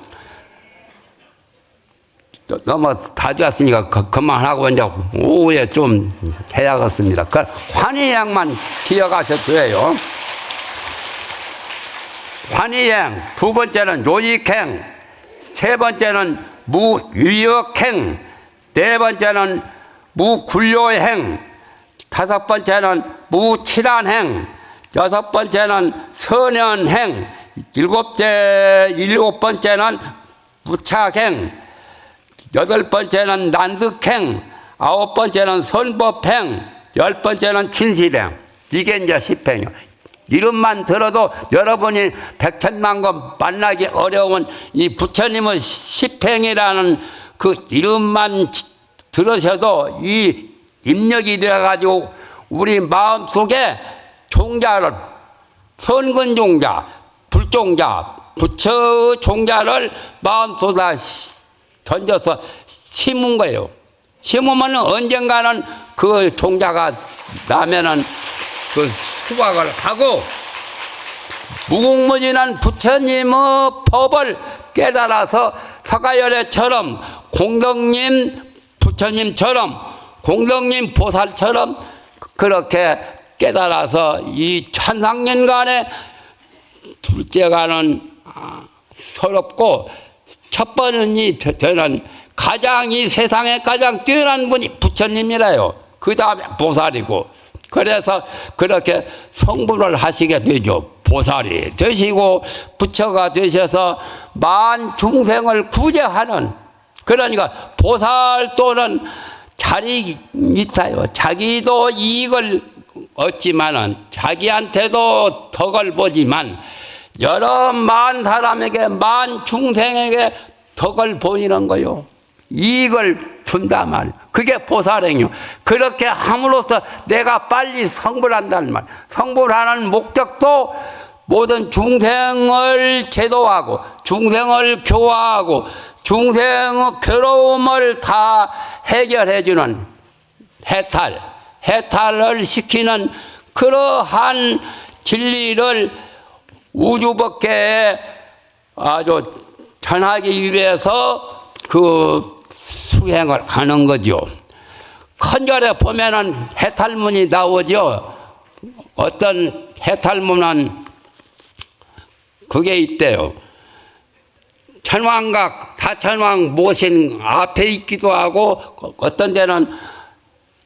너무 다 되었으니까 그만하고 이제 오후에 좀 해야겠습니다. 그 환희행만 기억하셔도 돼요. 환희행, 두 번째는 요익행, 세 번째는 무유역행, 네 번째는 무굴료행, 다섯 번째는 무칠한행, 여섯 번째는 선연행, 일곱 번째는 무착행, 여덟 번째는 난득행, 아홉 번째는 선법행, 열 번째는 진실행. 이게 이제 10행이요. 이름만 들어도 여러분이 백천만권 만나기 어려운 이 부처님의 10행이라는 그 이름만 들으셔도 이 입력이 되어가지고 우리 마음속에 종자를, 선근 종자, 불종자, 부처 종자를 마음속에 던져서 심은 거예요. 심으면 언젠가는 그 종자가 나면은 그 수박을 하고, 무궁무진한 부처님의 법을 깨달아서 서가열애처럼, 공덕님 부처님처럼, 공덕님 보살처럼 그렇게 깨달아서 이 천상년간에 둘째가는 서럽고, 첫 번은 저는 가장 이 세상에 가장 뛰어난 분이 부처님이라요. 그 다음에 보살이고, 그래서 그렇게 성불을 하시게 되죠. 보살이 되시고 부처가 되셔서 만 중생을 구제하는, 그러니까 보살 또는 자리 있어요. 자기도 이익을 얻지만은 자기한테도 덕을 보지만 여러 만 사람에게, 만 중생에게 덕을 보이는 거요. 이익을 준단 말이에요. 그게 보살행이요. 그렇게 함으로써 내가 빨리 성불한다는 말. 성불하는 목적도 모든 중생을 제도하고, 중생을 교화하고, 중생의 괴로움을 다 해결해주는 해탈을 시키는 그러한 진리를 우주법계에 아주 전하기 위해서 그 수행을 하는 거죠. 큰절에 보면은 해탈문이 나오죠. 어떤 해탈문은 그게 있대요. 천왕각, 다천왕 모신 앞에 있기도 하고, 어떤 데는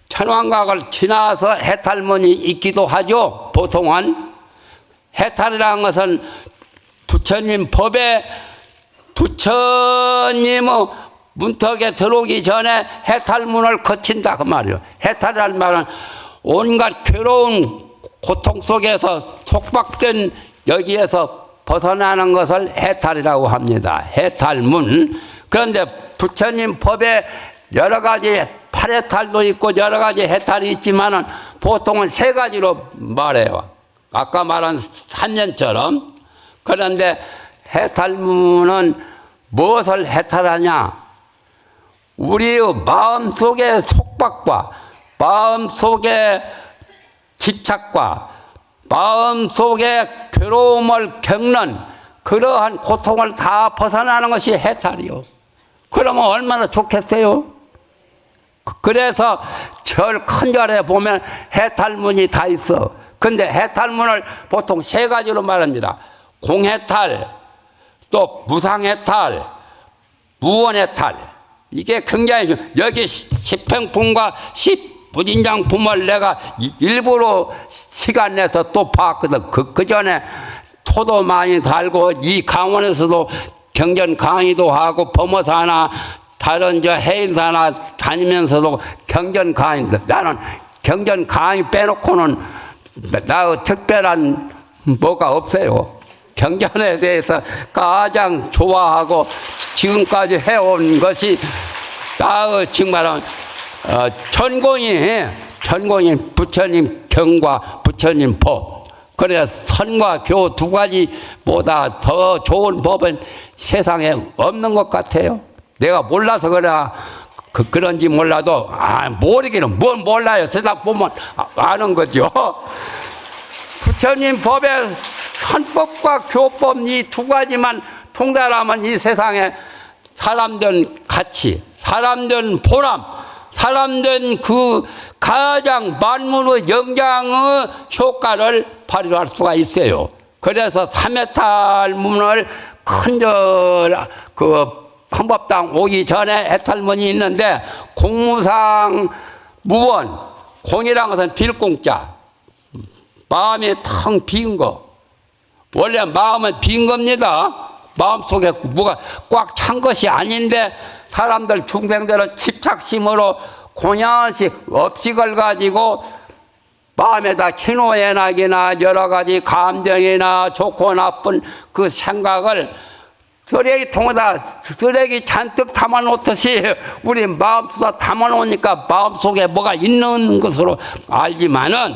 천왕각을 지나서 해탈문이 있기도 하죠. 보통은 해탈이라는 것은 부처님 법에, 부처님의 문턱에 들어오기 전에 해탈문을 거친다 그 말이에요. 해탈이라는 말은 온갖 괴로운 고통 속에서 속박된 여기에서 벗어나는 것을 해탈이라고 합니다. 해탈문. 그런데 부처님 법에 여러 가지 8해탈도 있고 여러 가지 해탈이 있지만은 보통은 세 가지로 말해요. 아까 말한 3년처럼. 그런데 해탈문은 무엇을 해탈하냐? 우리의 마음속의 속박과 마음속의 집착과 마음속의 괴로움을 겪는 그러한 고통을 다 벗어나는 것이 해탈이요. 그러면 얼마나 좋겠어요? 그래서 절 큰 절에 보면 해탈문이 다 있어. 근데 해탈문을 보통 세 가지로 말합니다. 공해탈, 또 무상해탈, 무원해탈. 이게 굉장히 여기 10행품과 10무진장품을 내가 일부러 시간 내서 또 봤거든. 그 전에 토도 많이 달고 이 강원에서도 경전 강의도 하고 범어사나 다른 해인사나 다니면서도 경전 강의. 나는 경전 강의 빼놓고는 나 특별한 뭐가 없어요. 경전에 대해서 가장 좋아하고 지금까지 해온 것이 나의 정말은 전공이 부처님 경과 부처님 법. 그래서 선과 교 두 가지보다 더 좋은 법은 세상에 없는 것 같아요. 내가 몰라서 그런지 몰라도 모르기는 뭘 몰라요. 세상 보면 아는 거죠. 부처님 법의 선법과 교법 이 두 가지만 통달하면 이 세상에 사람된 가치, 사람된 보람, 사람된 그 가장 만물의 영장의 효과를 발휘할 수가 있어요. 그래서 3회탈 문을 큰절 그 헌법당 오기 전에 해탈문이 있는데 공무상 무원, 공이란 것은 빌 공자, 마음이 텅 빈 거. 원래 마음은 빈 겁니다. 마음속에 뭐가 꽉 찬 것이 아닌데 사람들 중생들은 집착심으로 공양식 업식을 가지고 마음에다 희노애락이나 여러 가지 감정이나 좋고 나쁜 그 생각을 쓰레기통에다 쓰레기 잔뜩 담아놓듯이 우리 마음속에 담아놓으니까 마음속에 뭐가 있는 것으로 알지만은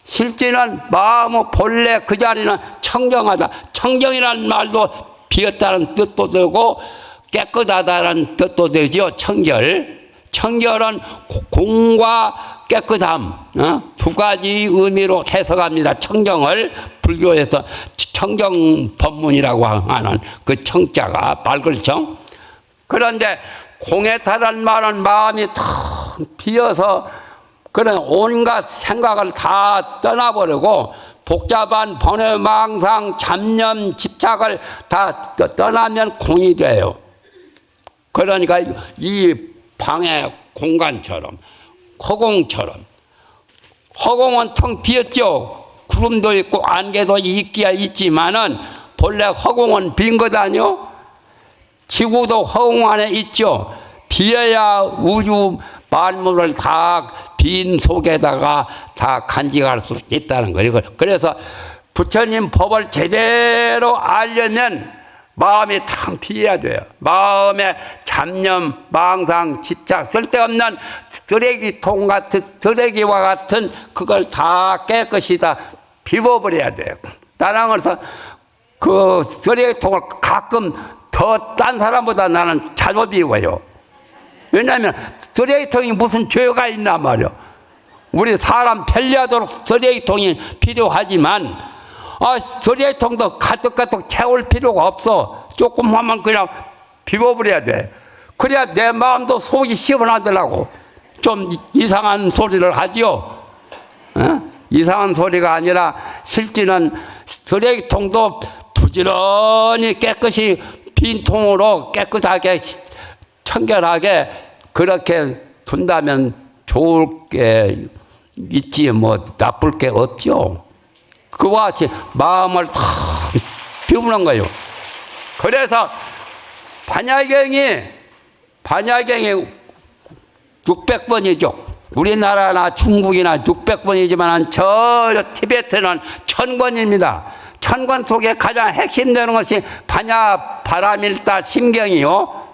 실제는 마음의 본래 그 자리는 청정하다. 청정이라는 말도 비었다는 뜻도 되고 깨끗하다는 뜻도 되죠. 청결. 청결은 공과 깨끗함, 두 가지 의미로 해석합니다. 청정을 불교에서 청정 법문이라고 하는 그 청자가 발글청. 그런데 공해탈한 말은 마음이 텅 비어서 그런 온갖 생각을 다 떠나버리고 복잡한 번뇌, 망상, 잡념, 집착을 다 떠나면 공이 돼요. 그러니까 이 방의 공간처럼 허공처럼, 허공은 텅 비었죠. 구름도 있고 안개도 있기야 있지만은 본래 허공은 빈 것 아니요? 지구도 허공 안에 있죠. 비어야 우주 만물을 다 빈 속에다가 다 간직할 수 있다는 거예요. 그래서 부처님 법을 제대로 알려면 마음이 탕 비어야 돼요. 마음에 잡념, 망상, 집착, 쓸데없는 쓰레기통 같은, 쓰레기와 같은 그걸 다 깨끗이 다 비워버려야 돼요. 다른 것은 그 쓰레기통을 가끔 더 딴 사람보다 나는 자주 비워요. 왜냐하면 쓰레기통이 무슨 죄가 있나 말이요. 우리 사람 편리하도록 쓰레기통이 필요하지만 쓰레기통도 가득가득 채울 필요가 없어. 조금 하면 그냥 비워버려야 돼. 그래야 내 마음도 속이 시원하더라고. 좀 이상한 소리를 하지요. 이상한 소리가 아니라 실제는 쓰레기통도 부지런히 깨끗이 빈 통으로 깨끗하게 청결하게 그렇게 둔다면 좋을 게 있지 뭐 나쁠 게 없죠. 그와 같이 마음을 다 비우는 거예요. 그래서 반야경이 600번이죠. 우리나라나 중국이나 600번이지만 저 티베트는 1000권입니다. 1000권 속에 가장 핵심되는 것이 반야 바라밀다 심경이요.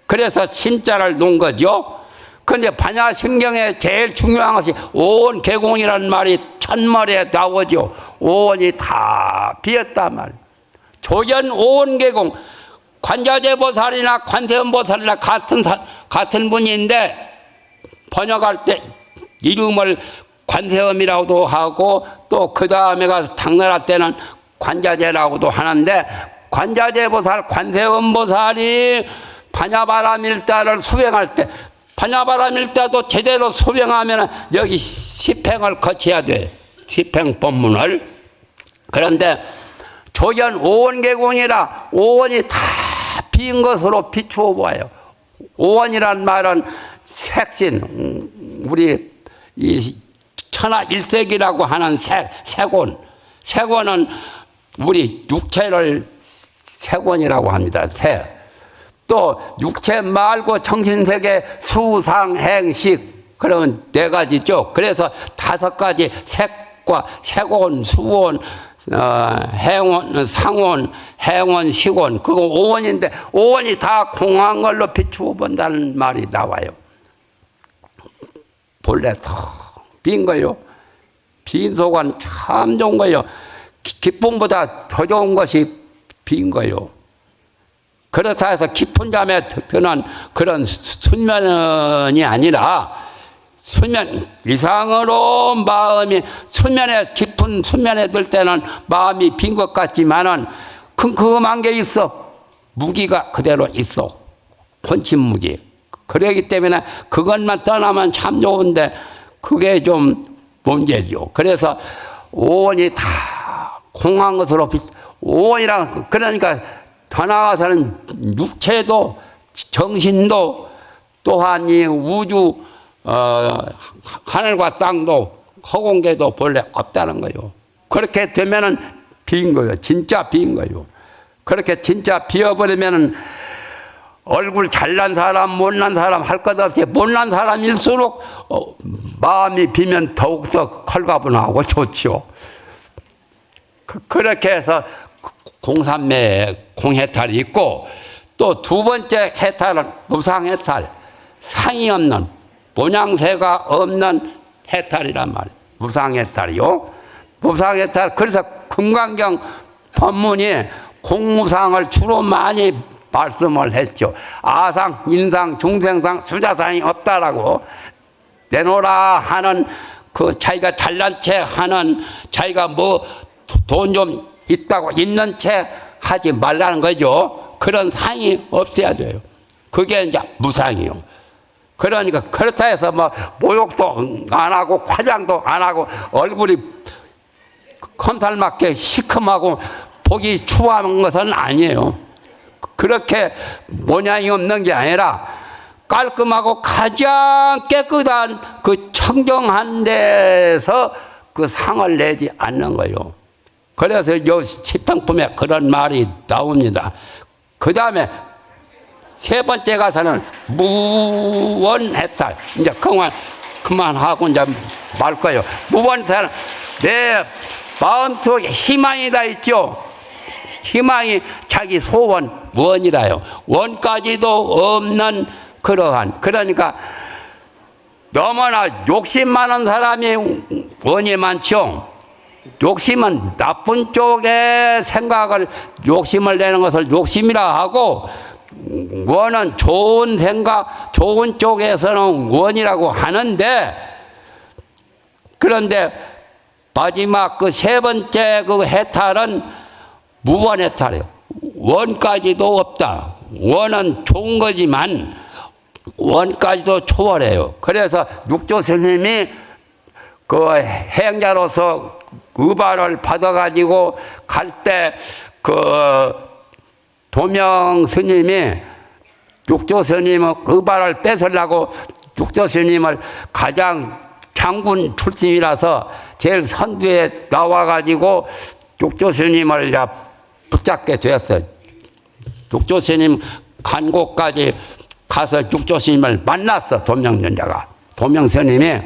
그래서 심자를 놓은 거죠. 그런데 반야 심경에 제일 중요한 것이 오원개공이라는 말이 첫말에 나오죠. 오원이 다 비었단 말이에요. 조전 오원개공, 관자재보살이나 관세음보살이나 같은 분인데 번역할 때 이름을 관세음이라고도 하고 또 그 다음에 가서 당나라 때는 관자재라고도 하는데 관자재보살, 관세음보살이 반야바라밀다를 수행할 때 반야바라밀다도 제대로 수행하면 여기 십행을 거쳐야 돼. 십행 법문을. 그런데 조전 오원개공이라 오원이 다 빈 것으로 비추어 보아요. 오원이란 말은 색신, 우리 이 천하일색이라고 하는 색원. 색원은 우리 육체를 색원이라고 합니다. 색. 또 육체 말고 정신세계 수상행식 그러면 4가지죠. 그래서 5가지 색과 색원, 수원, 행원, 상원, 행원, 식원 그거 5원인데 5원이 다 공한 걸로 비추어 본다는 말이 나와요. 본래 빈 거요. 빈 속은 참 좋은 거요. 기쁨보다 더 좋은 것이 빈 거요. 그렇다 해서 깊은 잠에 드는 그런 수면이 아니라 수면 이상으로 마음이 수면에 깊은 수면에 들 때는 마음이 빈 것 같지만은 큼큼한 게 있어. 무기가 그대로 있어. 혼친 무기. 그러기 때문에 그것만 떠나면 참 좋은데 그게 좀 문제죠. 그래서 오온이 다 공한 것으로 오온이랑 그러니까 더 나아가서는 육체도 정신도 또한 이 우주 하늘과 땅도 허공계도 본래 없다는 거예요. 그렇게 되면은 빈 거예요. 진짜 빈 거예요. 그렇게 진짜 비어버리면은 얼굴 잘난 사람, 못난 사람 할 것 없이 못난 사람일수록 마음이 비면 더욱더 헐가분하고 좋지요. 그렇게 해서 공산매에 공해탈이 있고 또 두 번째 해탈은 무상해탈, 상이 없는 모양새가 없는 해탈이란 말이에요. 무상해탈이요. 무상해탈. 그래서 금강경 법문이 공무상을 주로 많이 말씀을 했죠. 아상, 인상, 중생상, 수자상이 없다라고 내놓으라 하는 그 자기가 잘난 채 하는 자기가 뭐 돈 좀 있다고 있는 채 하지 말라는 거죠. 그런 상이 없어야 돼요. 그게 이제 무상이요. 그러니까 그렇다 해서 뭐 모욕도 안 하고 화장도 안 하고 얼굴이 검살맞게 시큼하고 보기 추한 것은 아니에요. 그렇게 모양이 없는 게 아니라 깔끔하고 가장 깨끗한 그 청정한 데서 그 상을 내지 않는 거예요. 그래서 요 시평품에 그런 말이 나옵니다. 그 다음에 세 번째 가서는 무원해탈. 이제 그만하고 이제 말 거예요. 무원해탈. 내 마음속에 희망이 다 있죠. 희망이 자기 소원, 원이라요. 원까지도 없는 그러한. 그러니까 너무나 욕심 많은 사람이 원이 많죠. 욕심은 나쁜 쪽의 생각을, 욕심을 내는 것을 욕심이라 하고, 원은 좋은 생각, 좋은 쪽에서는 원이라고 하는데, 그런데 마지막 그 세 번째 그 해탈은 무원해탈이에요. 원까지도 없다. 원은 좋은 거지만 원까지도 초월해요. 그래서 육조 스님이 그 행자로서 의발을 받아가지고 갈 때 그 도명 스님이 육조 스님의 의발을 뺏으려고 육조 스님을 가장 장군 출신이라서 제일 선두에 나와가지고 육조 스님을 붙잡게 되었어요. 육조 스님 간 곳까지 가서 육조 스님을 만났어. 도명연자가. 도명 스님이.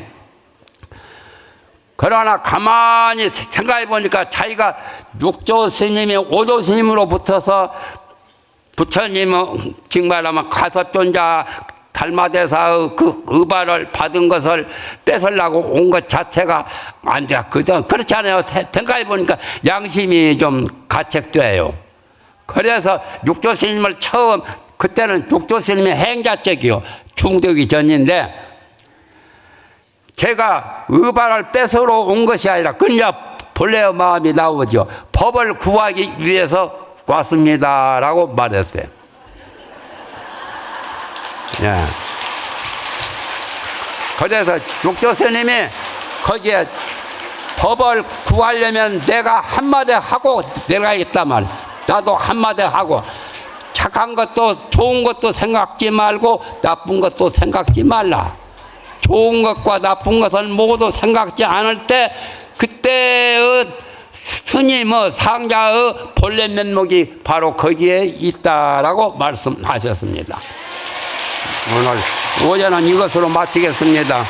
그러나 가만히 생각해 보니까 자기가 육조 스님이 오조 스님으로 붙어서 부처님은 정말하면 가섭존자 달마대사의 그 의발을 받은 것을 뺏으려고 온 것 자체가 안 돼. 그렇지 않아요. 생각해 보니까 양심이 좀 가책돼요. 그래서 육조 스님을 처음, 그때는 육조 스님이 행자적이요. 중되기 전인데, 제가 의발을 뺏으러 온 것이 아니라 그냥 본래의 마음이 나오죠. 법을 구하기 위해서 왔습니다라고 말했어요. 예. 그래서 육조 스님이 거기에 법을 구하려면 내가 한마디 하고 내려가겠단 말이야. 나도 한마디 하고 착한 것도 좋은 것도 생각지 말고 나쁜 것도 생각지 말라. 좋은 것과 나쁜 것을 모두 생각지 않을 때 그때의 스님의 상자의 본래 면목이 바로 거기에 있다라고 말씀하셨습니다. 오늘 오전은 이것으로 마치겠습니다.